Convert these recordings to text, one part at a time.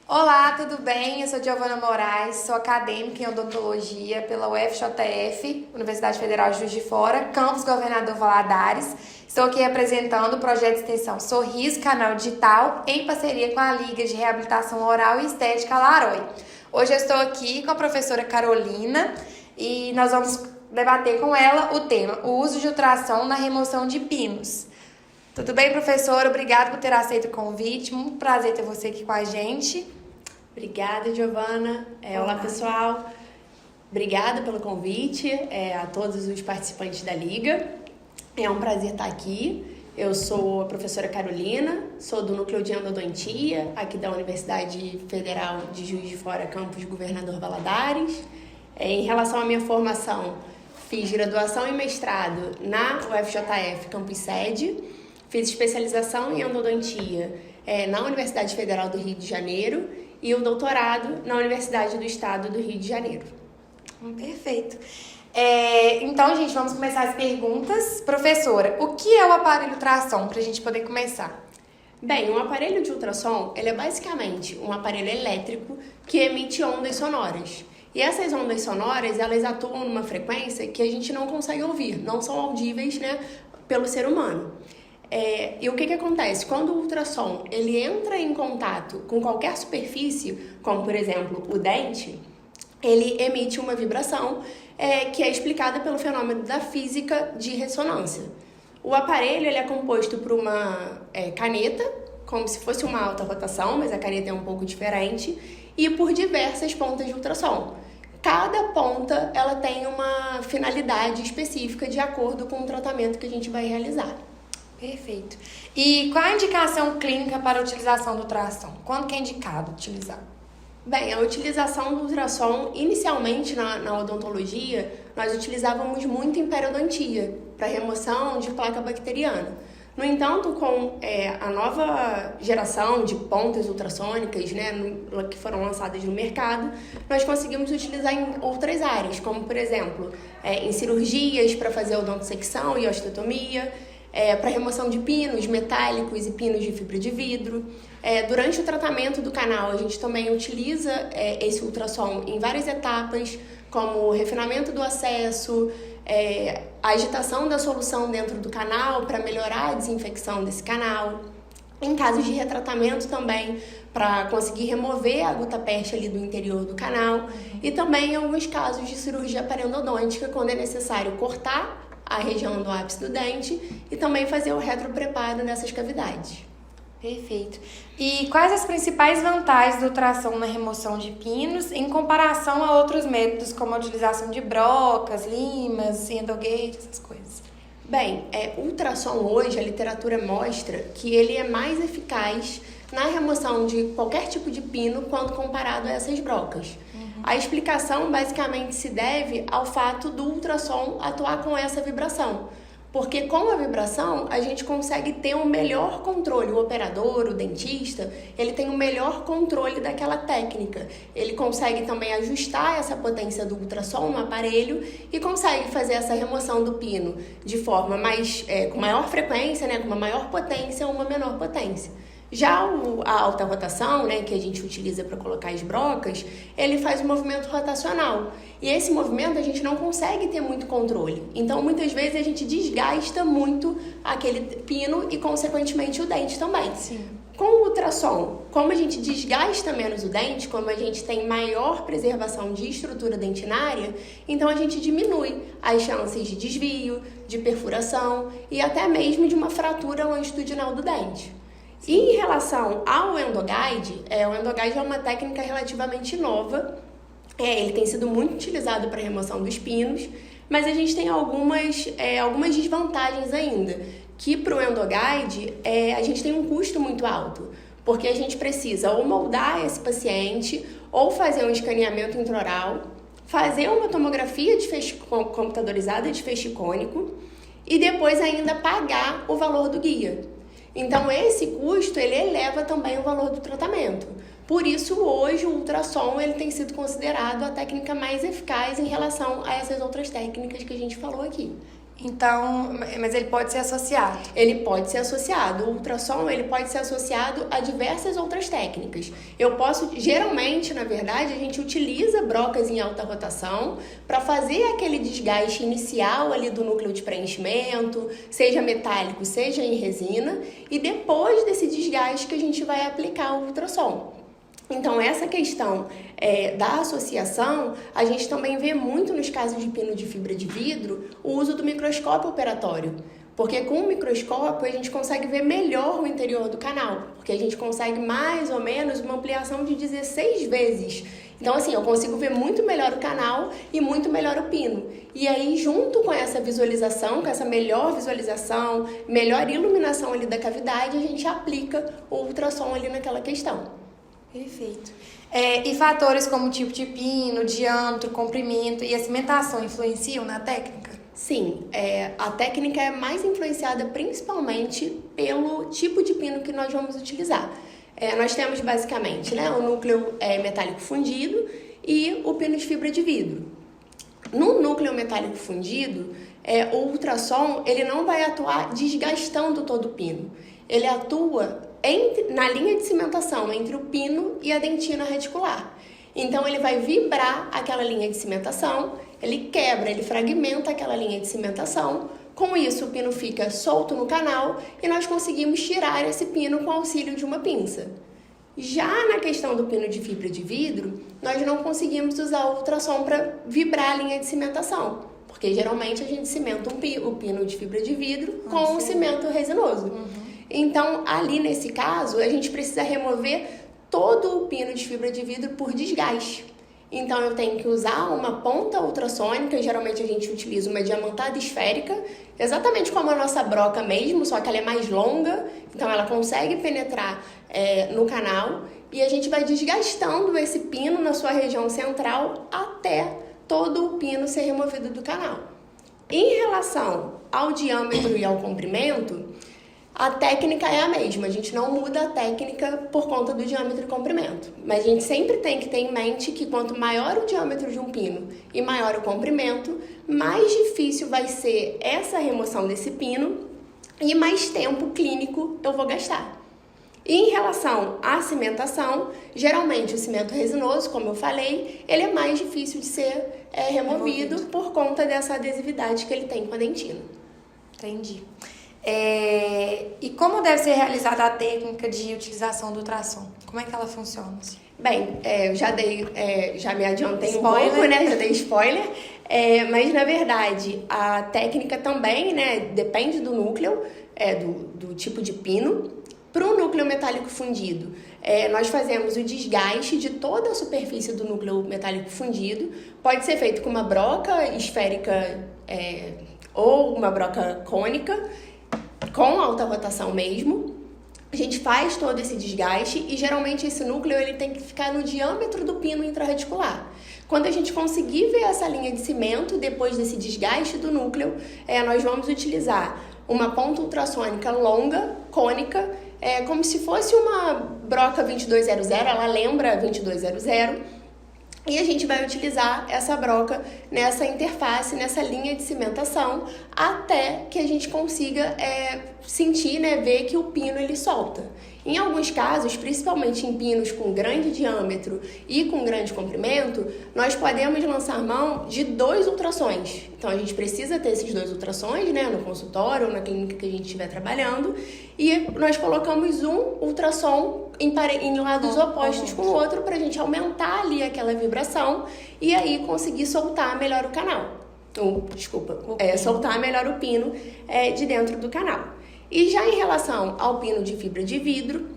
Olá, tudo bem? Eu sou Giovana Moraes, sou acadêmica em odontologia pela UFJF, Universidade Federal de Juiz de Fora, campus Governador Valadares. Estou aqui representando o projeto de extensão Sorriso Canal Digital em parceria com a Liga de Reabilitação Oral e Estética Laroy. Hoje eu estou aqui com a professora Carolina e nós vamos debater com ela o tema, o uso de ultrassom na remoção de pinos. Tudo bem, professora? Obrigada por ter aceito o convite. Muito prazer ter você aqui com a gente. Obrigada, Giovana. Olá, pessoal. Obrigada pelo convite a todos os participantes da Liga. É um prazer estar aqui. Eu sou a professora Carolina, sou do Núcleo de Endodontia, aqui da Universidade Federal de Juiz de Fora, campus Governador Valadares. Em relação à minha formação, fiz graduação e mestrado na UFJF, campus sede. Fiz especialização em endodontia na Universidade Federal do Rio de Janeiro e o doutorado na Universidade do Estado do Rio de Janeiro. Perfeito. Então, gente, vamos começar as perguntas. Professora, o que é o aparelho ultrassom, para a gente poder começar? Bem, um aparelho de ultrassom, ele é basicamente um aparelho elétrico que emite ondas sonoras. E essas ondas sonoras, elas atuam numa frequência que a gente não consegue ouvir, não são audíveis, pelo ser humano. E o que acontece? Quando o ultrassom ele entra em contato com qualquer superfície, como por exemplo o dente, ele emite uma vibração que é explicada pelo fenômeno da física de ressonância. O aparelho ele é composto por uma caneta, como se fosse uma alta rotação, mas a caneta é um pouco diferente, e por diversas pontas de ultrassom. Cada ponta ela tem uma finalidade específica de acordo com o tratamento que a gente vai realizar. Perfeito. E qual a indicação clínica para a utilização do ultrassom? Quando que é indicado utilizar? Bem, a utilização do ultrassom, inicialmente na odontologia, nós utilizávamos muito em periodontia, para remoção de placa bacteriana. No entanto, com a nova geração de pontas ultrassônicas, que foram lançadas no mercado, nós conseguimos utilizar em outras áreas, como por exemplo, em cirurgias para fazer odontosecção e osteotomia, para remoção de pinos metálicos e pinos de fibra de vidro. Durante o tratamento do canal, a gente também utiliza esse ultrassom em várias etapas, como o refinamento do acesso, a agitação da solução dentro do canal para melhorar a desinfecção desse canal. Em casos de retratamento também, para conseguir remover a gutapeste ali do interior do canal. E também em alguns casos de cirurgia periodontica, quando é necessário cortar a região do ápice do dente e também fazer o retropreparo nessas cavidades. Perfeito. E quais as principais vantagens do ultrassom na remoção de pinos em comparação a outros métodos, como a utilização de brocas, limas, endogate, essas coisas? Bem, o ultrassom hoje, a literatura mostra que ele é mais eficaz na remoção de qualquer tipo de pino quando comparado a essas brocas. A explicação basicamente se deve ao fato do ultrassom atuar com essa vibração. Porque com a vibração a gente consegue ter um melhor controle. O operador, o dentista, ele tem um melhor controle daquela técnica. Ele consegue também ajustar essa potência do ultrassom no aparelho e consegue fazer essa remoção do pino de forma com maior frequência, com uma maior potência ou uma menor potência. Já a alta rotação, que a gente utiliza para colocar as brocas, ele faz um movimento rotacional. E esse movimento a gente não consegue ter muito controle. Então, muitas vezes a gente desgasta muito aquele pino e, consequentemente, o dente também. Sim. Com o ultrassom, como a gente desgasta menos o dente, como a gente tem maior preservação de estrutura dentinária, então a gente diminui as chances de desvio, de perfuração e até mesmo de uma fratura longitudinal do dente. E em relação ao endoguide, o endoguide é uma técnica relativamente nova. Ele tem sido muito utilizado para a remoção dos pinos, mas a gente tem algumas desvantagens ainda. Que para o endoguide, a gente tem um custo muito alto, porque a gente precisa ou moldar esse paciente, ou fazer um escaneamento intraoral, fazer uma tomografia computadorizada de feixe cônico e depois ainda pagar o valor do guia. Então, esse custo, ele eleva também o valor do tratamento. Por isso, hoje, o ultrassom ele tem sido considerado a técnica mais eficaz em relação a essas outras técnicas que a gente falou aqui. Então, mas ele pode ser associado? Ele pode ser associado. O ultrassom, ele pode ser associado a diversas outras técnicas. Geralmente, na verdade, a gente utiliza brocas em alta rotação para fazer aquele desgaste inicial ali do núcleo de preenchimento, seja metálico, seja em resina, e depois desse desgaste que a gente vai aplicar o ultrassom. Então, essa questão da associação, a gente também vê muito nos casos de pino de fibra de vidro o uso do microscópio operatório. Porque com o microscópio a gente consegue ver melhor o interior do canal. Porque a gente consegue mais ou menos uma ampliação de 16 vezes. Então, assim, eu consigo ver muito melhor o canal e muito melhor o pino. E aí, junto com essa visualização, com essa melhor visualização, melhor iluminação ali da cavidade, a gente aplica o ultrassom ali naquela questão. Perfeito. E fatores como tipo de pino, diâmetro, comprimento e a cimentação influenciam na técnica? Sim, a técnica é mais influenciada principalmente pelo tipo de pino que nós vamos utilizar. Nós temos basicamente, né, o núcleo metálico fundido e o pino de fibra de vidro. No núcleo metálico fundido, o ultrassom ele não vai atuar desgastando todo o pino. Ele atua na linha de cimentação entre o pino e a dentina reticular. Então, ele vai vibrar aquela linha de cimentação, ele quebra, ele fragmenta aquela linha de cimentação. Com isso, o pino fica solto no canal e nós conseguimos tirar esse pino com o auxílio de uma pinça. Já na questão do pino de fibra de vidro, nós não conseguimos usar o ultrassom para vibrar a linha de cimentação, porque geralmente a gente cimenta o pino de fibra de vidro com o cimento resinoso. Então, ali nesse caso, a gente precisa remover todo o pino de fibra de vidro por desgaste. Então, eu tenho que usar uma ponta ultrassônica, geralmente a gente utiliza uma diamantada esférica, exatamente como a nossa broca mesmo, só que ela é mais longa, então ela consegue penetrar no canal, e a gente vai desgastando esse pino na sua região central até todo o pino ser removido do canal. Em relação ao diâmetro e ao comprimento, a técnica é a mesma, a gente não muda a técnica por conta do diâmetro e comprimento. Mas a gente sempre tem que ter em mente que quanto maior o diâmetro de um pino e maior o comprimento, mais difícil vai ser essa remoção desse pino e mais tempo clínico eu vou gastar. E em relação à cimentação, geralmente o cimento resinoso, como eu falei, ele é mais difícil de ser removido por conta dessa adesividade que ele tem com a dentina. Entendi. E como deve ser realizada a técnica de utilização do ultrassom? Como é que ela funciona? Bem, eu já me adiantei spoiler. Um pouco, né? Já dei spoiler. Mas, na verdade, a técnica também, né, depende do núcleo, do tipo de pino. Para o núcleo metálico fundido, nós fazemos o desgaste de toda a superfície do núcleo metálico fundido. Pode ser feito com uma broca esférica ou uma broca cônica, com alta rotação mesmo. A gente faz todo esse desgaste e geralmente esse núcleo ele tem que ficar no diâmetro do pino intrarreticular. Quando a gente conseguir ver essa linha de cimento, depois desse desgaste do núcleo, nós vamos utilizar uma ponta ultrassônica longa, cônica, como se fosse uma broca 2200, ela lembra 2200, e a gente vai utilizar essa broca nessa interface, nessa linha de cimentação, até que a gente consiga sentir, né, ver que o pino ele solta. Em alguns casos, principalmente em pinos com grande diâmetro e com grande comprimento, nós podemos lançar mão de 2 ultrassons. Então, a gente precisa ter esses 2 ultrassons, né, no consultório ou na clínica que a gente estiver trabalhando, e nós colocamos um ultrassom em lados opostos com o outro para a gente aumentar ali aquela vibração e aí conseguir soltar melhor o canal. Soltar melhor o pino de dentro do canal. E já em relação ao pino de fibra de vidro,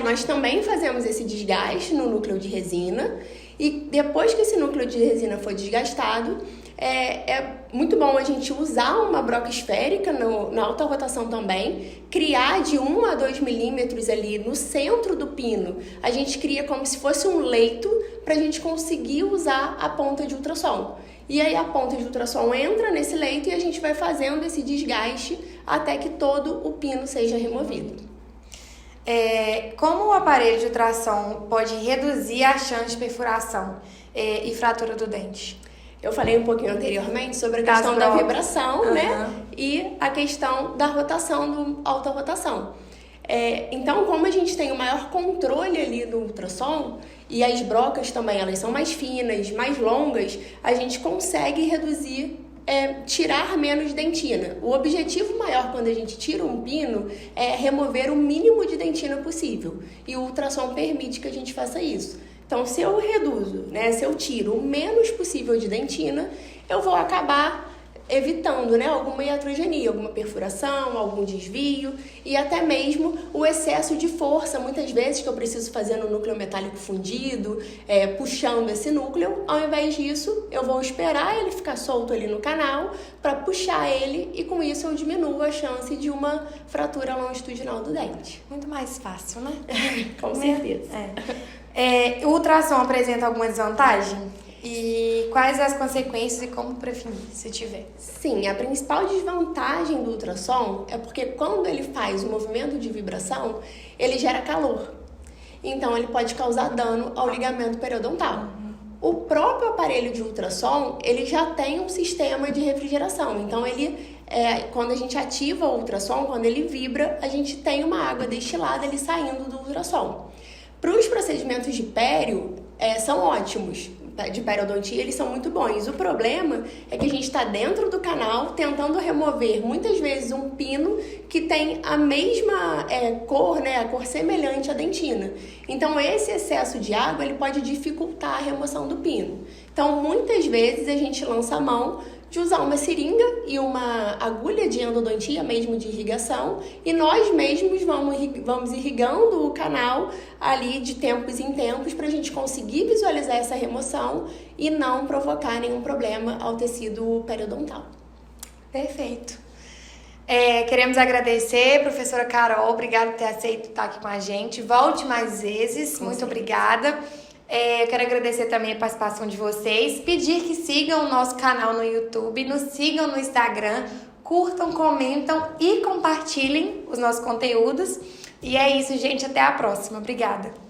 nós também fazemos esse desgaste no núcleo de resina e depois que esse núcleo de resina foi desgastado, é muito bom a gente usar uma broca esférica na alta rotação também, criar de 1 a 2 milímetros ali no centro do pino, a gente cria como se fosse um leito para a gente conseguir usar a ponta de ultrassom. E aí a ponta de ultrassom entra nesse leito e a gente vai fazendo esse desgaste até que todo o pino seja removido. Como o aparelho de ultrassom pode reduzir a chance de perfuração e fratura do dente? Eu falei um pouquinho anteriormente sobre a Das questão da drogas. vibração, né? E a questão da rotação, do autorrotação. Então, como a gente tem o maior controle ali do ultrassom, e as brocas também, elas são mais finas, mais longas, a gente consegue reduzir, tirar menos dentina. O objetivo maior quando a gente tira um pino é remover o mínimo de dentina possível. E o ultrassom permite que a gente faça isso. Então, se eu reduzo, né, se eu tiro o menos possível de dentina, eu vou acabar evitando, né, alguma iatrogenia, alguma perfuração, algum desvio e até mesmo o excesso de força, muitas vezes, que eu preciso fazer no núcleo metálico fundido, puxando esse núcleo. Ao invés disso, eu vou esperar ele ficar solto ali no canal para puxar ele e com isso eu diminuo a chance de uma fratura longitudinal do dente. Muito mais fácil, né? Com certeza. O ultrassom apresenta alguma desvantagem? E quais as consequências e como prevenir, se tiver? Sim, a principal desvantagem do ultrassom é porque quando ele faz o movimento de vibração, ele gera calor. Então, ele pode causar dano ao ligamento periodontal. O próprio aparelho de ultrassom, ele já tem um sistema de refrigeração. Então, quando a gente ativa o ultrassom, quando ele vibra, a gente tem uma água destilada ali saindo do ultrassom. Para os procedimentos de pério, são ótimos. De periodontia, eles são muito bons. O problema é que a gente está dentro do canal tentando remover, muitas vezes, um pino que tem a mesma cor, né, a cor semelhante à dentina. Então, esse excesso de água ele pode dificultar a remoção do pino. Então, muitas vezes, a gente lança a mão de usar uma seringa e uma agulha de endodontia, mesmo de irrigação, e nós mesmos vamos irrigando o canal ali de tempos em tempos para a gente conseguir visualizar essa remoção e não provocar nenhum problema ao tecido periodontal. Perfeito. Queremos agradecer, professora Carol, obrigada por ter aceito estar aqui com a gente. Volte mais vezes, muito obrigada. Eu quero agradecer também a participação de vocês, pedir que sigam o nosso canal no YouTube, nos sigam no Instagram, curtam, comentam e compartilhem os nossos conteúdos. E é isso, gente. Até a próxima. Obrigada.